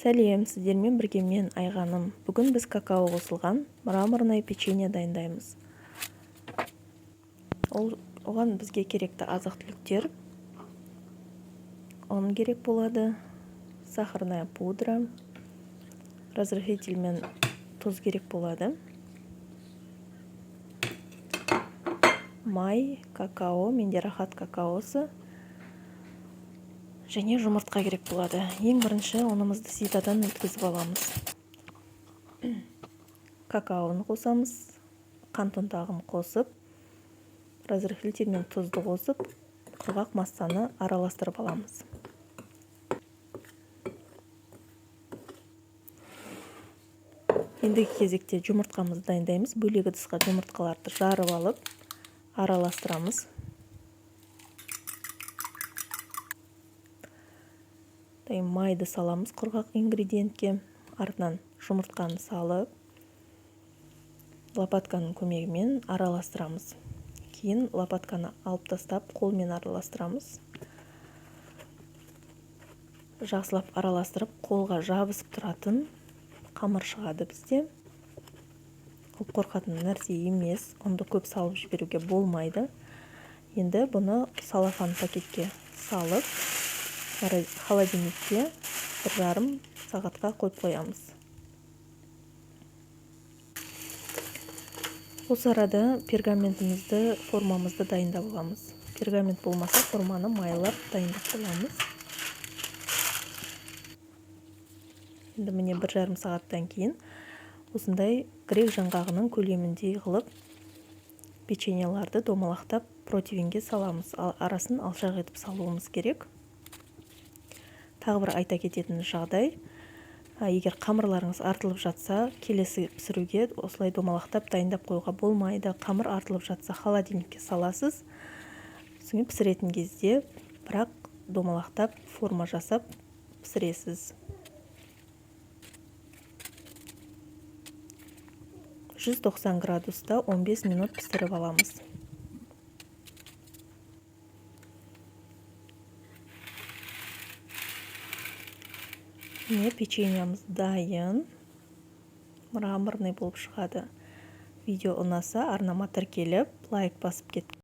Сәлем, сіздермен бірге мен Айғаным. Бүгін біз какао қосылған мраморное печенье дайындаймыз. Оған бізге керекті азық-түліктер: ұн керек болады, сахарная пудра, разрыхлитель мен тұз керек болады, май, какао, менде рахат какаосы, және жұмыртқа керек болады. Ең бірінші ұнымызды ситадан өткізіп аламыз. Какаоны қосамыз, қант ұнтағын қосып, разрыхлитель мен тұзды қосып, құрғақ массаны араластырып аламыз. Ендігі кезекте жұмыртқамызды дайындаймыз. Бөлек ыдысқа жұмыртқаларды жарып алып, араластырамыз. Майды саламыз құрғақ ингредиентке, артынан жұмыртқаны салып, лопатканың көмегімен араластырамыз. Кейін лопатканы алып тастап, қолмен араластырамыз. Жақсылап араластырып, қолға жабысып тұратын қамыр шығады бізде. Ол қорқатын нәрсе емес, ұнды көп салып жіберуге болмайды. Енді бұны салафан пакетке салып, холодильникке 1,5 сағатқа қойып қоямыз. Осы арада пергаментімізді, формамызды дайындап аламыз. Пергамент болмаса, форманы майлап дайындап аламыз. Енді міне 1,5 сағаттан кейін осындай грек жаңғағының көлеміндей қылып печеньеларды домалақтап противенге саламыз. Арасын алшақ етіп салуымыз керек. Тағы бір айта кететін жағдай: егер қамырларыңыз артылып жатса, келесі пісіруге осылай домалақтап дайындап қоюға болмайды. Қамыр артылып жатса, холодильникке саласыз. Соңы пісіретін кезде бірақ домалақтап форма жасап пісіресіз. 190 градуста 15 минут пісіріп аламыз. Печеньеміз дайын, мраморный болып шығады. Видео ұнаса, арнама тіркеліп, лайк басып кет.